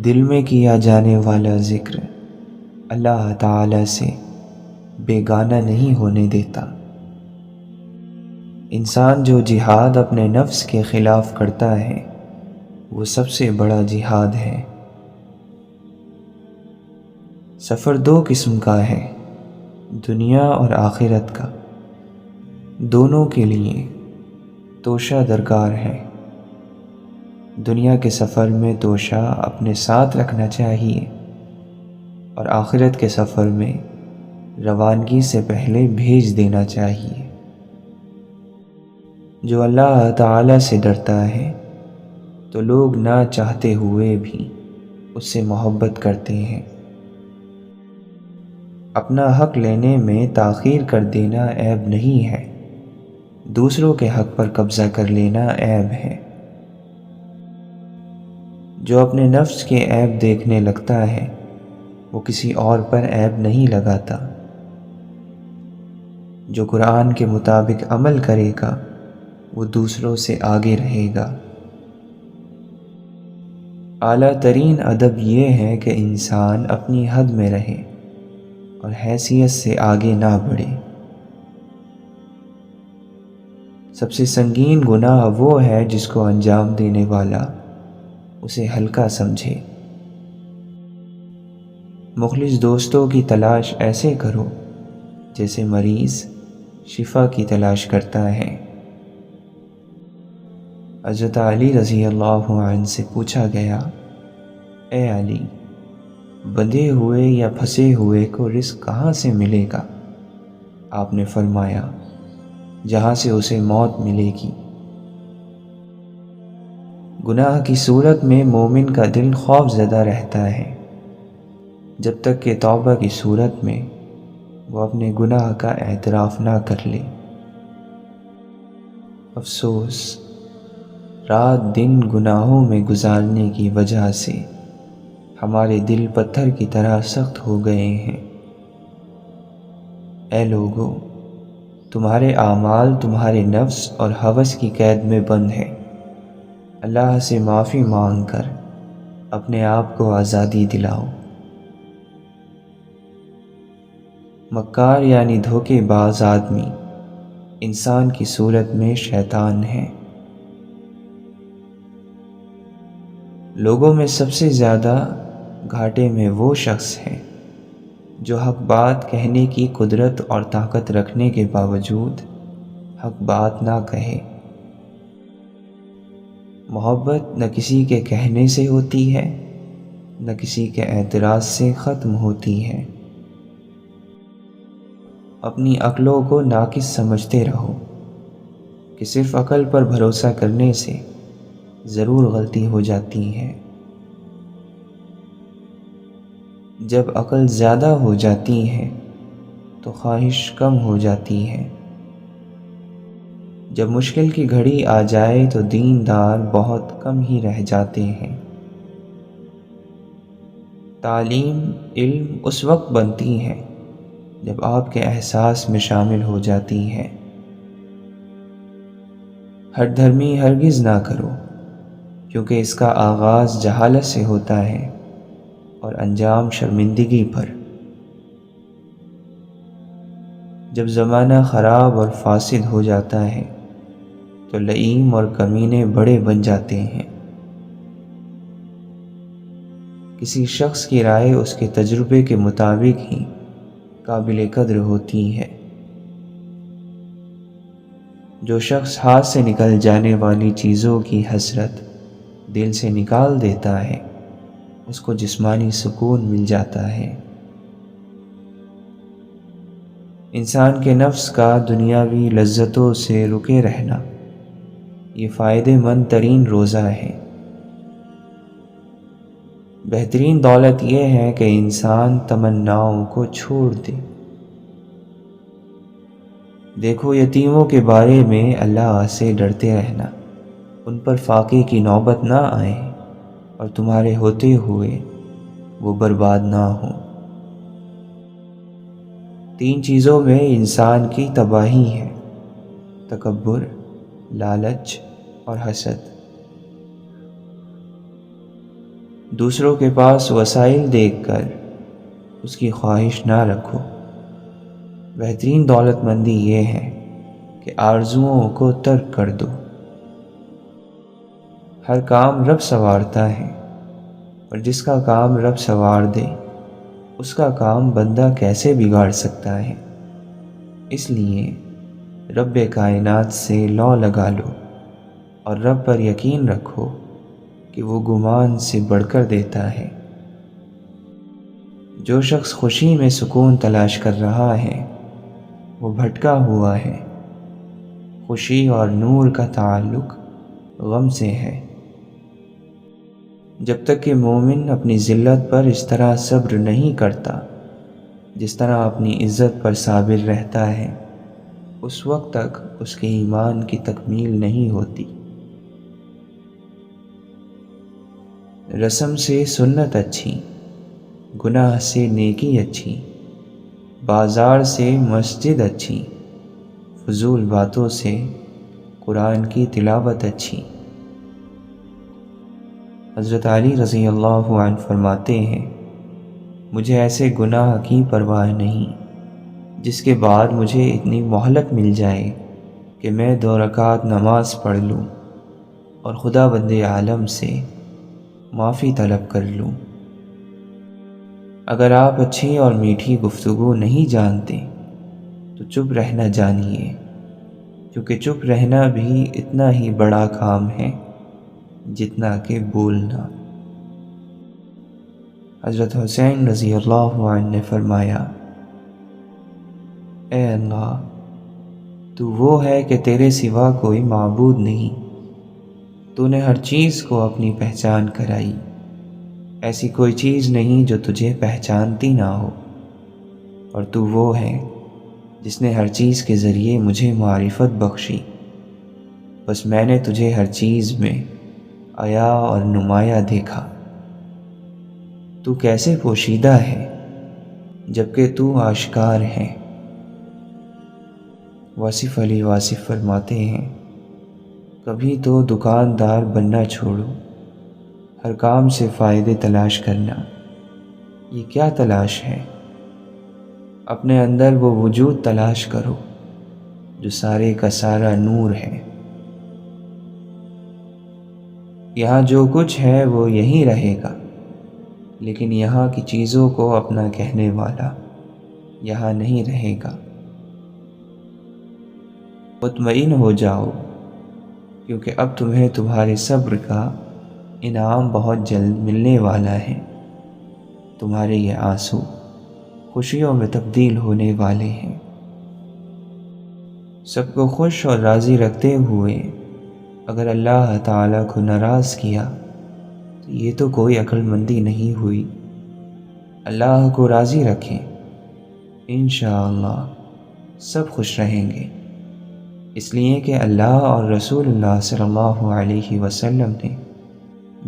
دل میں کیا جانے والا ذکر اللہ تعالی سے بیگانہ نہیں ہونے دیتا۔ انسان جو جہاد اپنے نفس کے خلاف کرتا ہے وہ سب سے بڑا جہاد ہے۔ سفر دو قسم کا ہے، دنیا اور آخرت کا۔ دونوں کے لیے توشہ درکار ہے۔ دنیا کے سفر میں توشہ اپنے ساتھ رکھنا چاہیے اور آخرت کے سفر میں روانگی سے پہلے بھیج دینا چاہیے۔ جو اللہ تعالی سے ڈرتا ہے تو لوگ نہ چاہتے ہوئے بھی اس سے محبت کرتے ہیں۔ اپنا حق لینے میں تاخیر کر دینا عیب نہیں ہے، دوسروں کے حق پر قبضہ کر لینا عیب ہے۔ جو اپنے نفس کے عیب دیکھنے لگتا ہے وہ کسی اور پر عیب نہیں لگاتا۔ جو قرآن کے مطابق عمل کرے گا وہ دوسروں سے آگے رہے گا۔ اعلیٰ ترین ادب یہ ہے کہ انسان اپنی حد میں رہے اور حیثیت سے آگے نہ بڑھے۔ سب سے سنگین گناہ وہ ہے جس کو انجام دینے والا اسے ہلکا سمجھے۔ مخلص دوستوں کی تلاش ایسے کرو جیسے مریض شفا کی تلاش کرتا ہے۔ حضرت علی رضی اللہ عنہ سے پوچھا گیا، اے علی، بندھے ہوئے یا پھنسے ہوئے کو رزق کہاں سے ملے گا؟ آپ نے فرمایا، جہاں سے اسے موت ملے گی۔ گناہ کی صورت میں مومن کا دل خوف زدہ رہتا ہے جب تک کہ توبہ کی صورت میں وہ اپنے گناہ کا اعتراف نہ کر لے۔ افسوس، رات دن گناہوں میں گزارنے کی وجہ سے ہمارے دل پتھر کی طرح سخت ہو گئے ہیں۔ اے لوگو، تمہارے اعمال تمہارے نفس اور ہوس کی قید میں بند ہیں۔ اللہ سے معافی مانگ کر اپنے آپ کو آزادی دلاؤ۔ مکار یعنی دھوکے باز آدمی انسان کی صورت میں شیطان ہے۔ لوگوں میں سب سے زیادہ گھاٹے میں وہ شخص ہے جو حق بات کہنے کی قدرت اور طاقت رکھنے کے باوجود حق بات نہ کہے۔ محبت نہ کسی کے کہنے سے ہوتی ہے نہ کسی کے اعتراض سے ختم ہوتی ہے۔ اپنی عقلوں کو ناقص سمجھتے رہو کہ صرف عقل پر بھروسہ کرنے سے ضرور غلطی ہو جاتی ہے۔ جب عقل زیادہ ہو جاتی ہے تو خواہش کم ہو جاتی ہے۔ جب مشکل کی گھڑی آ جائے تو دیندار بہت کم ہی رہ جاتے ہیں۔ تعلیم علم اس وقت بنتی ہے جب آپ کے احساس میں شامل ہو جاتی ہے۔ ہٹ دھرمی ہرگز نہ کرو، کیونکہ اس کا آغاز جہالت سے ہوتا ہے اور انجام شرمندگی پر۔ جب زمانہ خراب اور فاسد ہو جاتا ہے تو لئیم اور کمینے بڑے بن جاتے ہیں۔ کسی شخص کی رائے اس کے تجربے کے مطابق ہی قابل قدر ہوتی ہے۔ جو شخص ہاتھ سے نکل جانے والی چیزوں کی حسرت دل سے نکال دیتا ہے اس کو جسمانی سکون مل جاتا ہے۔ انسان کے نفس کا دنیاوی لذتوں سے رکے رہنا یہ فائدہ مند ترین روزہ ہے۔ بہترین دولت یہ ہے کہ انسان تمناؤں کو چھوڑ دے۔ دیکھو، یتیموں کے بارے میں اللہ سے ڈرتے رہنا، ان پر فاقے کی نوبت نہ آئے اور تمہارے ہوتے ہوئے وہ برباد نہ ہوں۔ 3 چیزوں میں انسان کی تباہی ہے: تکبر، لالچ اور حسد۔ دوسروں کے پاس وسائل دیکھ کر اس کی خواہش نہ رکھو۔ بہترین دولت مندی یہ ہے کہ آرزوؤں کو ترک کر دو۔ ہر کام رب سنوارتا ہے، اور جس کا کام رب سنوار دے اس کا کام بندہ کیسے بگاڑ سکتا ہے؟ اس لیے رب کائنات سے لو لگا لو اور رب پر یقین رکھو کہ وہ گمان سے بڑھ کر دیتا ہے۔ جو شخص خوشی میں سکون تلاش کر رہا ہے وہ بھٹکا ہوا ہے۔ خوشی اور نور کا تعلق غم سے ہے۔ جب تک کہ مومن اپنی ذلت پر اس طرح صبر نہیں کرتا جس طرح اپنی عزت پر صابر رہتا ہے، اس وقت تک اس کے ایمان کی تکمیل نہیں ہوتی۔ رسم سے سنت اچھی، گناہ سے نیکی اچھی، بازار سے مسجد اچھی، فضول باتوں سے قرآن کی تلاوت اچھی۔ حضرت علی رضی اللہ عنہ فرماتے ہیں، مجھے ایسے گناہ کی پرواہ نہیں جس کے بعد مجھے اتنی مہلت مل جائے کہ میں 2 رکعت نماز پڑھ لوں اور خدا بند عالم سے معافی طلب کر لوں۔ اگر آپ اچھی اور میٹھی گفتگو نہیں جانتے تو چپ رہنا جانیے، کیونکہ چپ رہنا بھی اتنا ہی بڑا کام ہے جتنا کہ بولنا۔ حضرت حسین رضی اللہ عنہ نے فرمایا، اے اللہ، تو وہ ہے کہ تیرے سوا کوئی معبود نہیں۔ تو نے ہر چیز کو اپنی پہچان کرائی، ایسی کوئی چیز نہیں جو تجھے پہچانتی نہ ہو، اور تو وہ ہے جس نے ہر چیز کے ذریعے مجھے معرفت بخشی۔ بس میں نے تجھے ہر چیز میں عیا اور نمایاں دیکھا۔ تو کیسے پوشیدہ ہے جبکہ تو آشکار ہے۔ واصف علی واصف فرماتے ہیں، کبھی تو دکاندار بننا چھوڑو، ہر کام سے فائدے تلاش کرنا۔ یہ کیا تلاش ہے؟ اپنے اندر وہ وجود تلاش کرو جو سارے کا سارا نور ہے۔ یہاں جو کچھ ہے وہ یہیں رہے گا، لیکن یہاں کی چیزوں کو اپنا کہنے والا یہاں نہیں رہے گا۔ مطمئن ہو جاؤ، کیونکہ اب تمہیں تمہارے صبر کا انعام بہت جلد ملنے والا ہے۔ تمہارے یہ آنسو خوشیوں میں تبدیل ہونے والے ہیں۔ سب کو خوش اور راضی رکھتے ہوئے اگر اللہ تعالیٰ کو ناراض کیا تو یہ تو کوئی عقل مندی نہیں ہوئی۔ اللہ کو راضی رکھیں، انشاءاللہ سب خوش رہیں گے، اس لیے کہ اللہ اور رسول اللہ صلی اللہ علیہ وسلم نے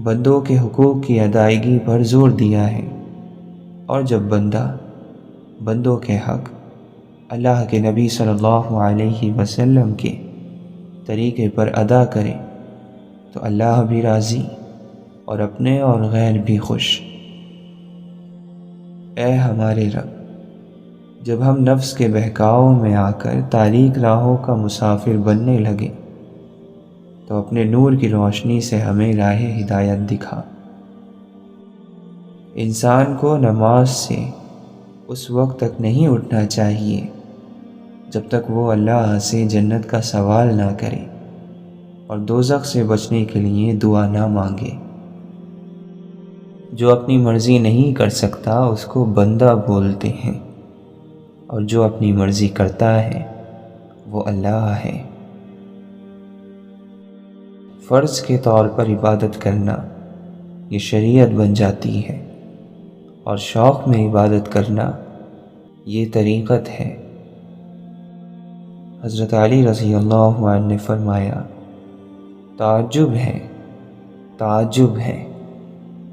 بندوں کے حقوق کی ادائیگی پر زور دیا ہے، اور جب بندوں کے حق اللہ کے نبی صلی اللہ علیہ وسلم کے طریقے پر ادا کرے تو اللہ بھی راضی اور اپنے اور غیر بھی خوش۔ اے ہمارے رب، جب ہم نفس کے بہکاؤ میں آ کر تاریک راہوں کا مسافر بننے لگے تو اپنے نور کی روشنی سے ہمیں راہ ہدایت دکھا۔ انسان کو نماز سے اس وقت تک نہیں اٹھنا چاہیے جب تک وہ اللہ سے جنت کا سوال نہ کرے اور دوزخ سے بچنے کے لیے دعا نہ مانگے۔ جو اپنی مرضی نہیں کر سکتا اس کو بندہ بولتے ہیں، اور جو اپنی مرضی کرتا ہے وہ اللہ ہے۔ فرض کے طور پر عبادت کرنا یہ شریعت بن جاتی ہے، اور شوق میں عبادت کرنا یہ طریقت ہے۔ حضرت علی رضی اللہ عنہ نے فرمایا، تعجب ہے،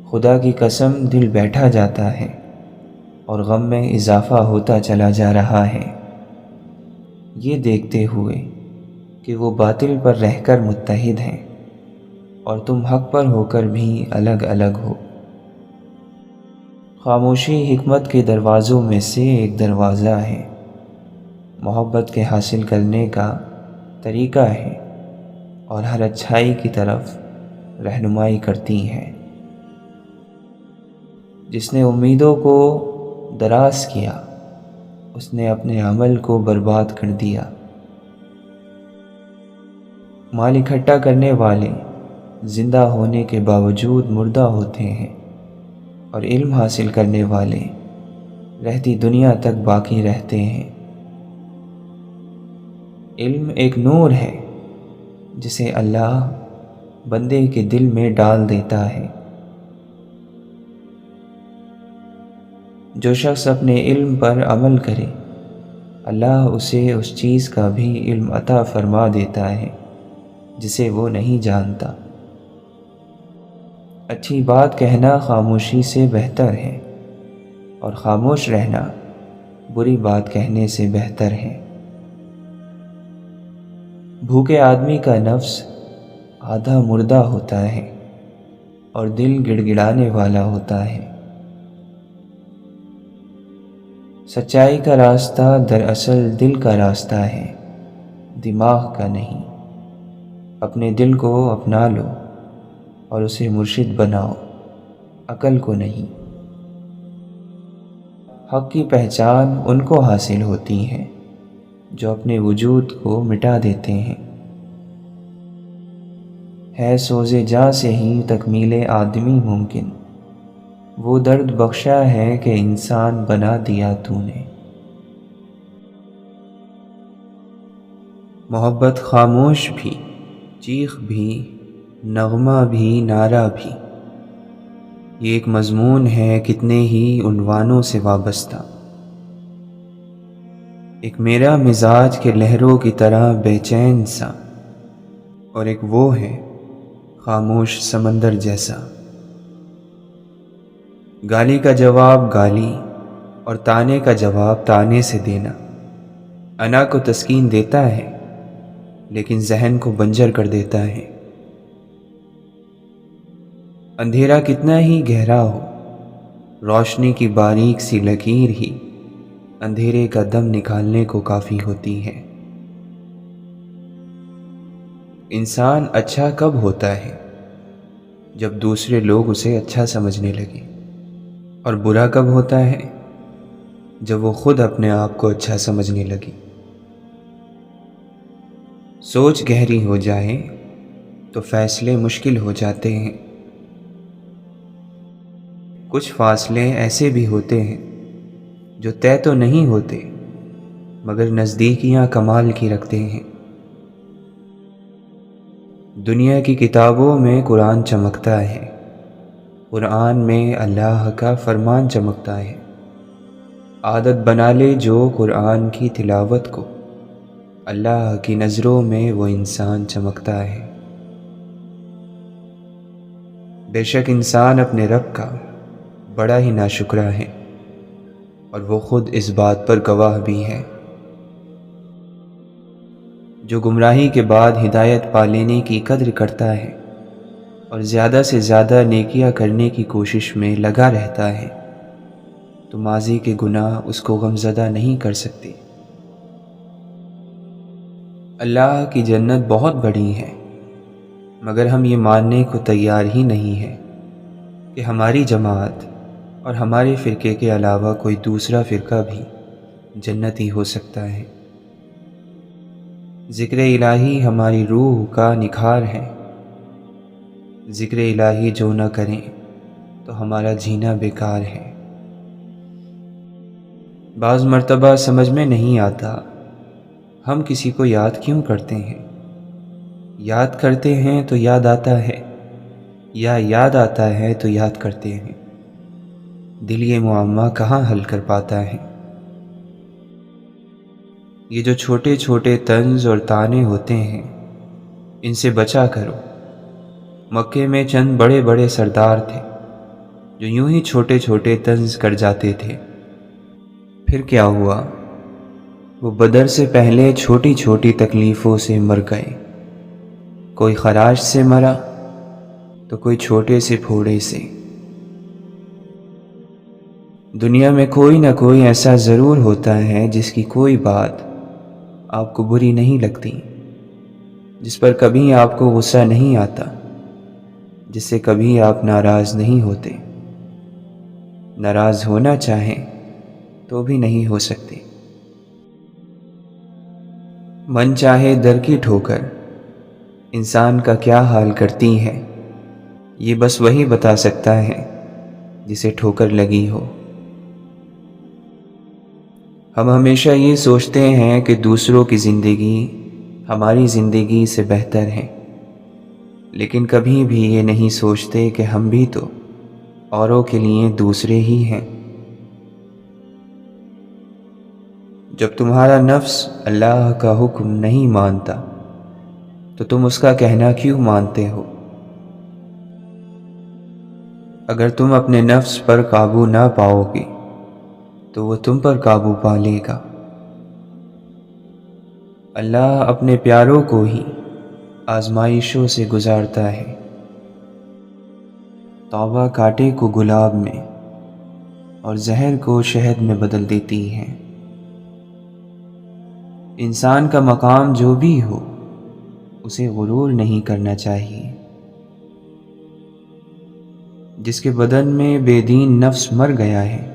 خدا کی قسم دل بیٹھا جاتا ہے اور غم میں اضافہ ہوتا چلا جا رہا ہے، یہ دیکھتے ہوئے کہ وہ باطل پر رہ کر متحد ہیں اور تم حق پر ہو کر بھی الگ الگ ہو۔ خاموشی حکمت کے دروازوں میں سے ایک دروازہ ہے، محبت کے حاصل کرنے کا طریقہ ہے اور ہر اچھائی کی طرف رہنمائی کرتی ہے۔ جس نے امیدوں کو دراز کیا، اس نے اپنے عمل کو برباد کر دیا۔ مال اکٹھا کرنے والے زندہ ہونے کے باوجود مردہ ہوتے ہیں، اور علم حاصل کرنے والے رہتی دنیا تک باقی رہتے ہیں۔ علم ایک نور ہے جسے اللہ بندے کے دل میں ڈال دیتا ہے۔ جو شخص اپنے علم پر عمل کرے، اللہ اسے اس چیز کا بھی علم عطا فرما دیتا ہے جسے وہ نہیں جانتا۔ اچھی بات کہنا خاموشی سے بہتر ہے، اور خاموش رہنا بری بات کہنے سے بہتر ہے۔ بھوکے آدمی کا نفس آدھا مردہ ہوتا ہے اور دل گڑ گڑانے والا ہوتا ہے۔ سچائی کا راستہ دراصل دل کا راستہ ہے، دماغ کا نہیں۔ اپنے دل کو اپنا لو اور اسے مرشد بناؤ، عقل کو نہیں۔ حق کی پہچان ان کو حاصل ہوتی ہے جو اپنے وجود کو مٹا دیتے ہیں۔ ہے سوز جاں سے ہی تکمیل آدمی ممکن، وہ درد بخشا ہے کہ انسان بنا دیا تو نے۔ محبت خاموش بھی، چیخ بھی، نغمہ بھی، نعرہ بھی، یہ ایک مضمون ہے کتنے ہی عنوانوں سے وابستہ۔ ایک میرا مزاج کے لہروں کی طرح بے چین سا، اور ایک وہ ہے خاموش سمندر جیسا۔ گالی کا جواب گالی اور تانے کا جواب تانے سے دینا انا کو تسکین دیتا ہے، لیکن ذہن کو بنجر کر دیتا ہے۔ اندھیرا کتنا ہی گہرا ہو، روشنی کی باریک سی لکیر ہی اندھیرے کا دم نکالنے کو کافی ہوتی ہے۔ انسان اچھا کب ہوتا ہے؟ جب دوسرے لوگ اسے اچھا سمجھنے لگے، اور برا کب ہوتا ہے؟ جب وہ خود اپنے آپ کو اچھا سمجھنے لگے۔ سوچ گہری ہو جائے تو فیصلے مشکل ہو جاتے ہیں۔ کچھ فاصلے ایسے بھی ہوتے ہیں جو طے تو نہیں ہوتے، مگر نزدیکیاں کمال کی رکھتے ہیں۔ دنیا کی کتابوں میں قرآن چمکتا ہے، قرآن میں اللہ کا فرمان چمکتا ہے۔ عادت بنا لے جو قرآن کی تلاوت کو، اللہ کی نظروں میں وہ انسان چمکتا ہے۔ بے شک انسان اپنے رب کا بڑا ہی ناشکرا ہے، اور وہ خود اس بات پر گواہ بھی ہے۔ جو گمراہی کے بعد ہدایت پا لینے کی قدر کرتا ہے اور زیادہ سے زیادہ نیکیاں کرنے کی کوشش میں لگا رہتا ہے، تو ماضی کے گناہ اس کو غمزدہ نہیں کر سکتے۔ اللہ کی جنت بہت بڑی ہے، مگر ہم یہ ماننے کو تیار ہی نہیں ہیں کہ ہماری جماعت اور ہمارے فرقے کے علاوہ کوئی دوسرا فرقہ بھی جنتی ہو سکتا ہے۔ ذکر الہی ہماری روح کا نکھار ہے۔ ذکر الہی جو نہ کریں تو ہمارا جینا بیکار ہے۔ بعض مرتبہ سمجھ میں نہیں آتا ہم کسی کو یاد کیوں کرتے ہیں۔ یاد کرتے ہیں تو یاد آتا ہے، یا یاد آتا ہے تو یاد کرتے ہیں۔ دل یہ معمہ کہاں حل کر پاتا ہے۔ یہ جو چھوٹے چھوٹے طنز اور طعنے ہوتے ہیں، ان سے بچا کرو۔ مکے میں چند بڑے بڑے سردار تھے جو یوں ہی چھوٹے چھوٹے طنز کر جاتے تھے۔ پھر کیا ہوا؟ وہ بدر سے پہلے چھوٹی چھوٹی تکلیفوں سے مر گئے۔ کوئی خراش سے مرا، تو کوئی چھوٹے سے پھوڑے سے۔ دنیا میں کوئی نہ کوئی ایسا ضرور ہوتا ہے جس کی کوئی بات آپ کو بری نہیں لگتی، جس پر کبھی آپ کو غصہ نہیں آتا، جس سے کبھی آپ ناراض نہیں ہوتے، ناراض ہونا چاہیں تو بھی نہیں ہو سکتے۔ من چاہے در کی ٹھوکر انسان کا کیا حال کرتی ہے، یہ بس وہی بتا سکتا ہے جسے ٹھوکر لگی ہو۔ ہم ہمیشہ یہ سوچتے ہیں کہ دوسروں کی زندگی ہماری زندگی سے بہتر ہے، لیکن کبھی بھی یہ نہیں سوچتے کہ ہم بھی تو اوروں کے لیے دوسرے ہی ہیں۔ جب تمہارا نفس اللہ کا حکم نہیں مانتا تو تم اس کا کہنا کیوں مانتے ہو؟ اگر تم اپنے نفس پر قابو نہ پاؤ گے تو وہ تم پر قابو پا لے گا۔ اللہ اپنے پیاروں کو ہی آزمائشوں سے گزارتا ہے۔ توبہ کانٹے کو گلاب میں اور زہر کو شہد میں بدل دیتی ہے۔ انسان کا مقام جو بھی ہو اسے غرور نہیں کرنا چاہیے۔ جس کے بدن میں بے دین نفس مر گیا ہے،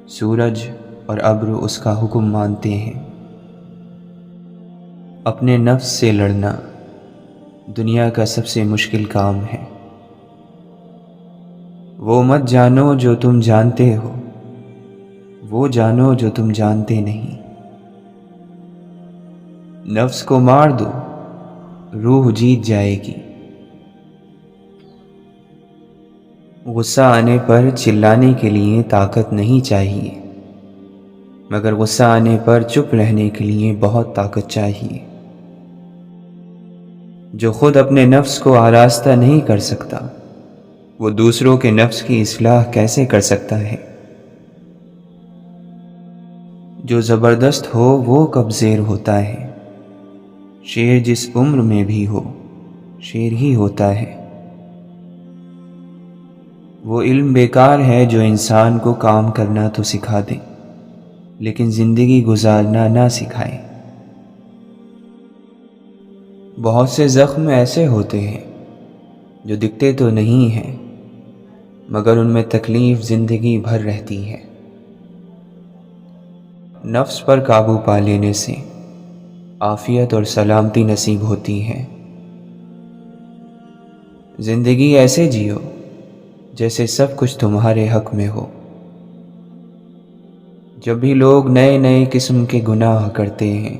سورج اور ابر اس کا حکم مانتے ہیں۔ اپنے نفس سے لڑنا دنیا کا سب سے مشکل کام ہے۔ وہ مت جانو جو تم جانتے ہو، وہ جانو جو تم جانتے نہیں۔ نفس کو مار دو، روح جیت جائے گی۔ غصہ آنے پر چلانے کے لیے طاقت نہیں چاہیے، مگر غصہ آنے پر چپ رہنے کے لیے بہت طاقت چاہیے۔ جو خود اپنے نفس کو آراستہ نہیں کر سکتا، وہ دوسروں کے نفس کی اصلاح کیسے کر سکتا ہے؟ جو زبردست ہو وہ کب زیر ہوتا ہے؟ شیر جس عمر میں بھی ہو شیر ہی ہوتا ہے۔ وہ علم بیکار ہے جو انسان کو کام کرنا تو سکھا دے لیکن زندگی گزارنا نہ سکھائے۔ بہت سے زخم ایسے ہوتے ہیں جو دکھتے تو نہیں ہیں مگر ان میں تکلیف زندگی بھر رہتی ہے۔ نفس پر قابو پا لینے سے عافیت اور سلامتی نصیب ہوتی ہے۔ زندگی ایسے جیو جیسے سب کچھ تمہارے حق میں ہو۔ جب بھی لوگ نئے نئے قسم کے گناہ کرتے ہیں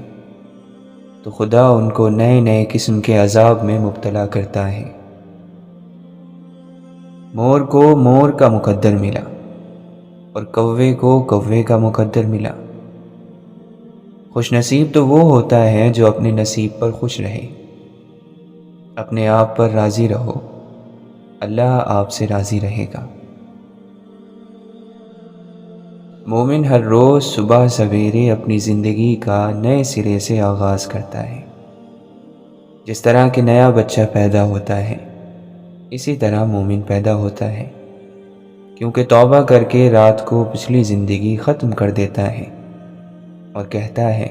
تو خدا ان کو نئے نئے قسم کے عذاب میں مبتلا کرتا ہے۔ مور کو مور کا مقدر ملا اور کوے کو کوے کا مقدر ملا۔ خوش نصیب تو وہ ہوتا ہے جو اپنے نصیب پر خوش رہے۔ اپنے آپ پر راضی رہو، اللہ آپ سے راضی رہے گا۔ مومن ہر روز صبح سویرے اپنی زندگی کا نئے سرے سے آغاز کرتا ہے۔ جس طرح کہ نیا بچہ پیدا ہوتا ہے اسی طرح مومن پیدا ہوتا ہے، کیونکہ توبہ کر کے رات کو پچھلی زندگی ختم کر دیتا ہے اور کہتا ہے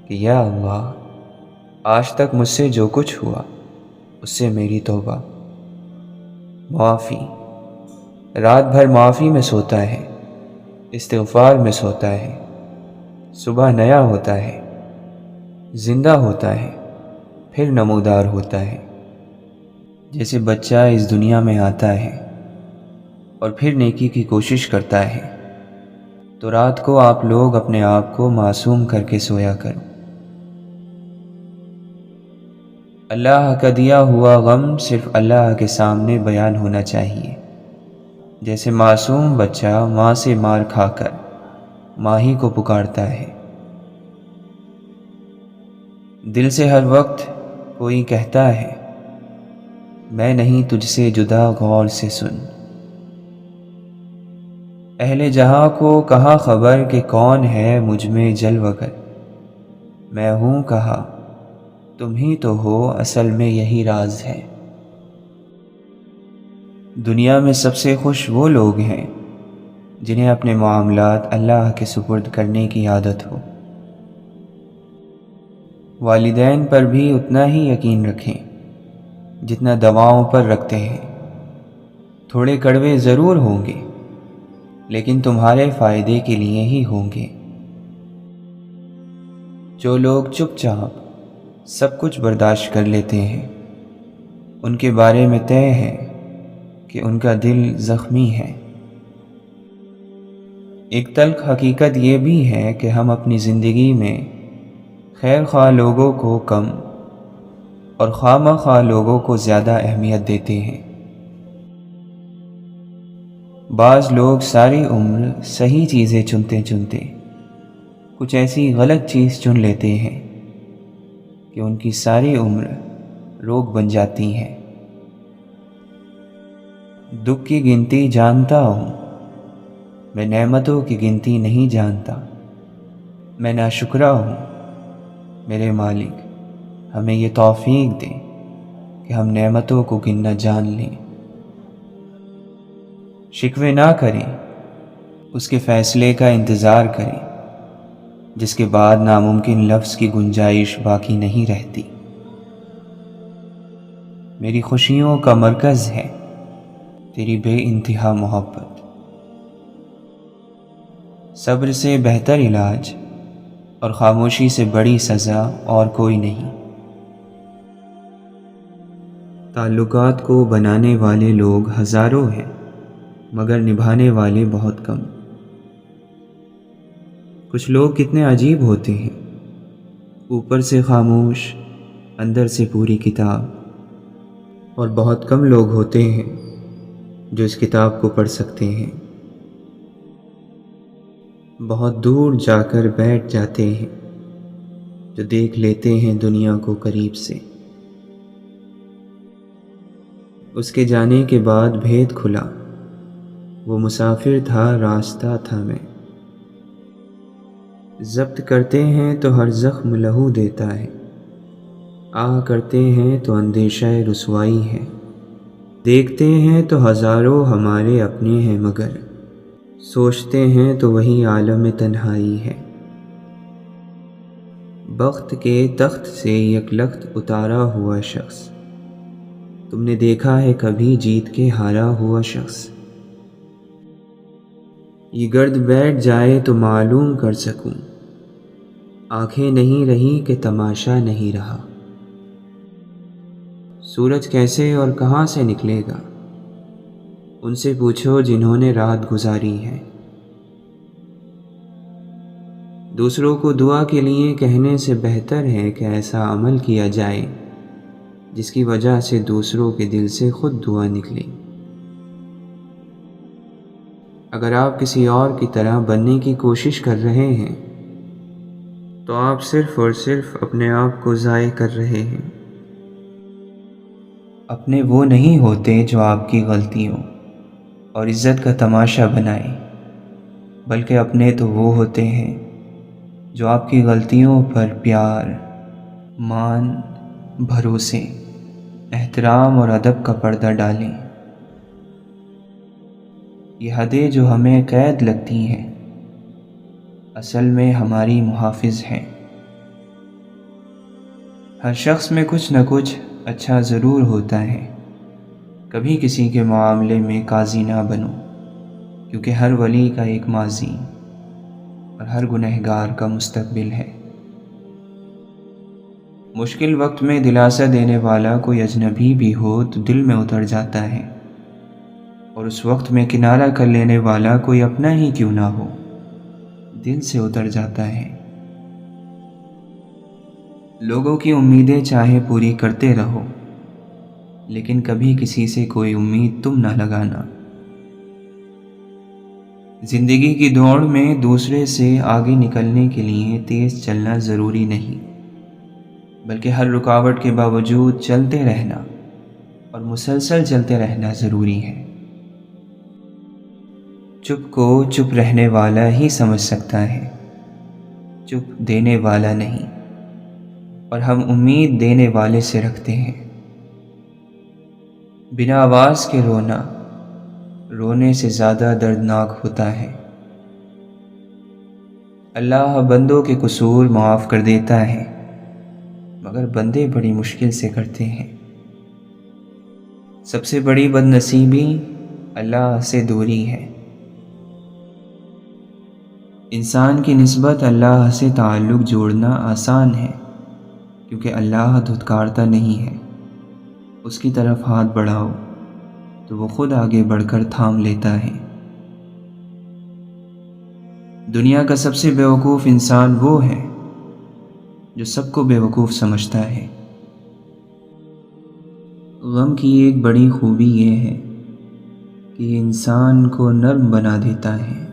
کہ یا اللہ، آج تک مجھ سے جو کچھ ہوا اس سے میری توبہ، معافی۔ رات بھر معافی میں سوتا ہے، استغفار میں سوتا ہے، صبح نیا ہوتا ہے، زندہ ہوتا ہے، پھر نمودار ہوتا ہے۔ جیسے بچہ اس دنیا میں آتا ہے اور پھر نیکی کی کوشش کرتا ہے، تو رات کو آپ لوگ اپنے آپ کو معصوم کر کے سویا کرو۔ اللہ کا دیا ہوا غم صرف اللہ کے سامنے بیان ہونا چاہیے۔ جیسے معصوم بچہ ماں سے مار کھا کر ماں ہی کو پکارتا ہے۔ دل سے ہر وقت کوئی کہتا ہے میں نہیں تجھ سے جدا، غور سے سن۔ اہل جہاں کو کہاں خبر کہ کون ہے مجھ میں جلوہ گر، میں ہوں کہا تم ہی تو ہو، اصل میں یہی راز ہے۔ دنیا میں سب سے خوش وہ لوگ ہیں جنہیں اپنے معاملات اللہ کے سپرد کرنے کی عادت ہو۔ والدین پر بھی اتنا ہی یقین رکھیں جتنا دواؤں پر رکھتے ہیں۔ تھوڑے کڑوے ضرور ہوں گے، لیکن تمہارے فائدے کے لیے ہی ہوں گے۔ جو لوگ چپ چاپ سب کچھ برداشت کر لیتے ہیں، ان کے بارے میں طے ہے کہ ان کا دل زخمی ہے۔ ایک تلخ حقیقت یہ بھی ہے کہ ہم اپنی زندگی میں خیر خواہ لوگوں کو کم اور خواہ مخواہ لوگوں کو زیادہ اہمیت دیتے ہیں۔ بعض لوگ ساری عمر صحیح چیزیں چنتے چنتے کچھ ایسی غلط چیز چن لیتے ہیں کہ ان کی ساری عمر روگ بن جاتی ہے۔ دکھ کی گنتی جانتا ہوں، میں نعمتوں کی گنتی نہیں جانتا۔ میں ناشکرا ہوں، میرے مالک ہمیں یہ توفیق دے کہ ہم نعمتوں کو گننا جان لیں۔ شکوے نہ کریں، اس کے فیصلے کا انتظار کریں جس کے بعد ناممکن لفظ کی گنجائش باقی نہیں رہتی۔ میری خوشیوں کا مرکز ہے تیری بے انتہا محبت۔ صبر سے بہتر علاج اور خاموشی سے بڑی سزا اور کوئی نہیں۔ تعلقات کو بنانے والے لوگ ہزاروں ہیں، مگر نبھانے والے بہت کم۔ کچھ لوگ کتنے عجیب ہوتے ہیں، اوپر سے خاموش، اندر سے پوری کتاب، اور بہت کم لوگ ہوتے ہیں جو اس کتاب کو پڑھ سکتے ہیں۔ بہت دور جا کر بیٹھ جاتے ہیں جو دیکھ لیتے ہیں دنیا کو قریب سے۔ اس کے جانے کے بعد بھید کھلا، وہ مسافر تھا، راستہ تھا میں۔ ضبط کرتے ہیں تو ہر زخم لہو دیتا ہے، آہ کرتے ہیں تو اندیشہ رسوائی ہے۔ دیکھتے ہیں تو ہزاروں ہمارے اپنے ہیں، مگر سوچتے ہیں تو وہی عالم تنہائی ہے۔ بخت کے تخت سے یک لخت اتارا ہوا شخص، تم نے دیکھا ہے کبھی جیت کے ہارا ہوا شخص؟ یہ گرد بیٹھ جائے تو معلوم کر سکوں، آنکھیں نہیں رہی کہ تماشا نہیں رہا۔ سورج کیسے اور کہاں سے نکلے گا، ان سے پوچھو جنہوں نے رات گزاری ہے۔ دوسروں کو دعا کے لیے کہنے سے بہتر ہے کہ ایسا عمل کیا جائے جس کی وجہ سے دوسروں کے دل سے خود دعا نکلے۔ اگر آپ کسی اور کی طرح بننے کی کوشش کر رہے ہیں تو آپ صرف اور صرف اپنے آپ کو ضائع کر رہے ہیں۔ اپنے وہ نہیں ہوتے جو آپ کی غلطیوں اور عزت کا تماشا بنائیں، بلکہ اپنے تو وہ ہوتے ہیں جو آپ کی غلطیوں پر پیار، مان، بھروسے، احترام اور ادب کا پردہ ڈالیں۔ یہ حدیں جو ہمیں قید لگتی ہیں، اصل میں ہماری محافظ ہیں۔ ہر شخص میں کچھ نہ کچھ اچھا ضرور ہوتا ہے۔ کبھی کسی کے معاملے میں قاضی نہ بنو، کیونکہ ہر ولی کا ایک ماضی اور ہر گنہگار کا مستقبل ہے۔ مشکل وقت میں دلاسا دینے والا کوئی اجنبی بھی ہو تو دل میں اتر جاتا ہے، اور اس وقت میں کنارہ کر لینے والا کوئی اپنا ہی کیوں نہ ہو، دل سے اتر جاتا ہے۔ لوگوں کی امیدیں چاہے پوری کرتے رہو، لیکن کبھی کسی سے کوئی امید تم نہ لگانا۔ زندگی کی دوڑ میں دوسرے سے آگے نکلنے کے لیے تیز چلنا ضروری نہیں، بلکہ ہر رکاوٹ کے باوجود چلتے رہنا اور مسلسل چلتے رہنا ضروری ہے۔ چپ کو چپ رہنے والا ہی سمجھ سکتا ہے، چپ دینے والا نہیں، اور ہم امید دینے والے سے رکھتے ہیں۔ بنا آواز کے رونا رونے سے زیادہ دردناک ہوتا ہے۔ اللہ بندوں کے قصور معاف کر دیتا ہے، مگر بندے بڑی مشکل سے کرتے ہیں۔ سب سے بڑی بد نصیبی اللہ سے دوری ہے۔ انسان کی نسبت اللہ سے تعلق جوڑنا آسان ہے، کیونکہ اللہ دھتکارتا نہیں ہے۔ اس کی طرف ہاتھ بڑھاؤ تو وہ خود آگے بڑھ کر تھام لیتا ہے۔ دنیا کا سب سے بیوقوف انسان وہ ہے جو سب کو بیوقوف سمجھتا ہے۔ غم کی ایک بڑی خوبی یہ ہے کہ یہ انسان کو نرم بنا دیتا ہے۔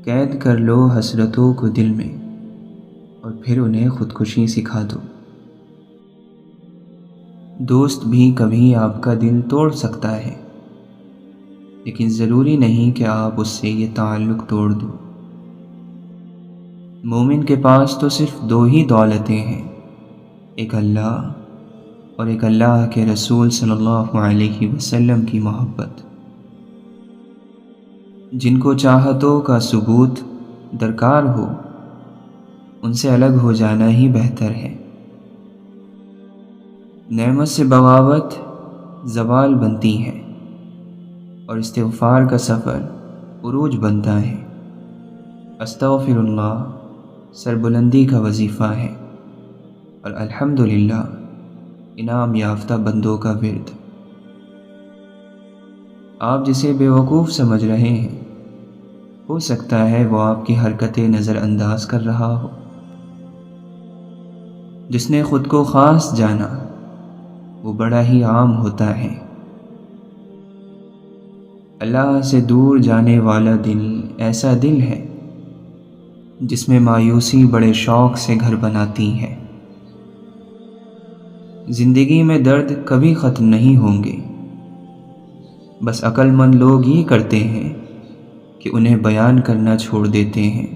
قید کر لو حسرتوں کو دل میں اور پھر انہیں خودکشی سکھا دو۔ دوست بھی کبھی آپ کا دل توڑ سکتا ہے، لیکن ضروری نہیں کہ آپ اس سے یہ تعلق توڑ دو۔ مومن کے پاس تو صرف دو ہی دولتیں ہیں، ایک اللہ اور ایک اللہ کے رسول صلی اللہ علیہ وسلم کی محبت۔ جن کو چاہتوں کا ثبوت درکار ہو، ان سے الگ ہو جانا ہی بہتر ہے۔ نعمت سے بغاوت زوال بنتی ہے اور استغفار کا سفر عروج بنتا ہے۔ استغفر اللہ سربلندی کا وظیفہ ہے اور الحمدللہ انعام یافتہ بندوں کا ورد۔ آپ جسے بیوقوف سمجھ رہے ہیں، ہو سکتا ہے وہ آپ کی حرکتیں نظر انداز کر رہا ہو۔ جس نے خود کو خاص جانا وہ بڑا ہی عام ہوتا ہے۔ اللہ سے دور جانے والا دل ایسا دل ہے جس میں مایوسی بڑے شوق سے گھر بناتی ہے۔ زندگی میں درد کبھی ختم نہیں ہوں گے، بس عقل مند لوگ یہ کرتے ہیں کہ انہیں بیان کرنا چھوڑ دیتے ہیں۔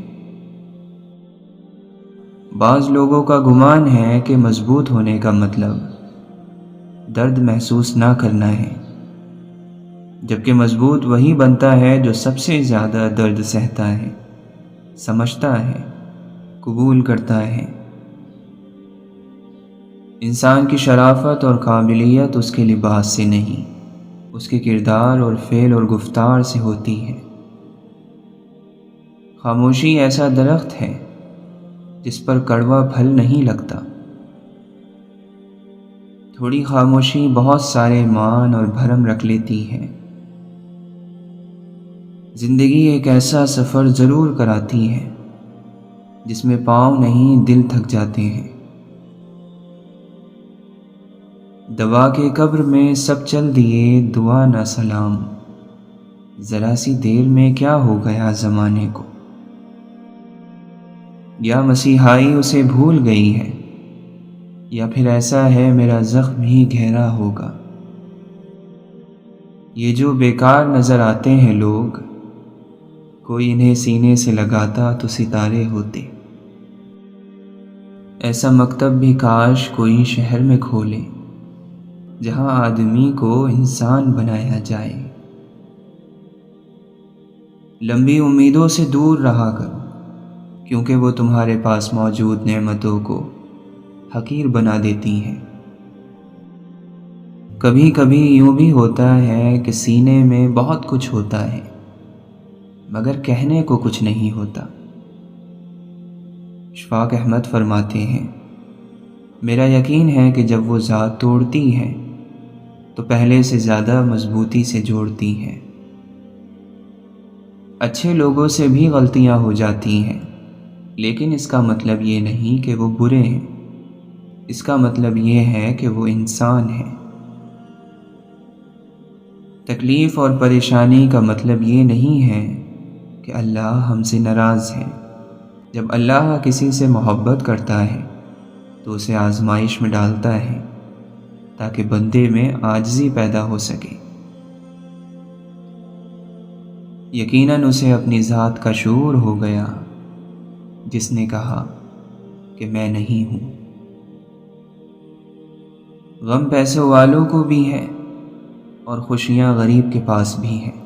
بعض لوگوں کا گمان ہے کہ مضبوط ہونے کا مطلب درد محسوس نہ کرنا ہے، جبکہ مضبوط وہی بنتا ہے جو سب سے زیادہ درد سہتا ہے، سمجھتا ہے، قبول کرتا ہے۔ انسان کی شرافت اور قابلیت اس کے لباس سے نہیں، اس کے کردار اور فعل اور گفتار سے ہوتی ہے۔ خاموشی ایسا درخت ہے جس پر کڑوا پھل نہیں لگتا۔ تھوڑی خاموشی بہت سارے مان اور بھرم رکھ لیتی ہے۔ زندگی ایک ایسا سفر ضرور کراتی ہے جس میں پاؤں نہیں دل تھک جاتے ہیں۔ دوا کے قبر میں سب چل دیے دعا نہ سلام، ذرا سی دیر میں کیا ہو گیا زمانے کو۔ یا مسیحائی اسے بھول گئی ہے، یا پھر ایسا ہے میرا زخم ہی گہرا ہوگا۔ یہ جو بیکار نظر آتے ہیں لوگ، کوئی انہیں سینے سے لگاتا تو ستارے ہوتے۔ ایسا مکتب بھی کاش کوئی شہر میں کھولے جہاں آدمی کو انسان بنایا جائے۔ لمبی امیدوں سے دور رہا کرو، کیونکہ وہ تمہارے پاس موجود نعمتوں کو حقیر بنا دیتی ہیں۔ کبھی کبھی یوں بھی ہوتا ہے کہ سینے میں بہت کچھ ہوتا ہے، مگر کہنے کو کچھ نہیں ہوتا۔ اشفاق احمد فرماتے ہیں، میرا یقین ہے کہ جب وہ ذات توڑتی ہے تو پہلے سے زیادہ مضبوطی سے جوڑتی ہے۔ اچھے لوگوں سے بھی غلطیاں ہو جاتی ہیں، لیکن اس کا مطلب یہ نہیں کہ وہ برے ہیں، اس کا مطلب یہ ہے کہ وہ انسان ہیں۔ تکلیف اور پریشانی کا مطلب یہ نہیں ہے کہ اللہ ہم سے ناراض ہے۔ جب اللہ کسی سے محبت کرتا ہے تو اسے آزمائش میں ڈالتا ہے تاکہ بندے میں عاجزی پیدا ہو سکے۔ یقیناً اسے اپنی ذات کا شعور ہو گیا جس نے کہا کہ میں نہیں ہوں۔ غم پیسوں والوں کو بھی ہے، اور خوشیاں غریب کے پاس بھی ہیں۔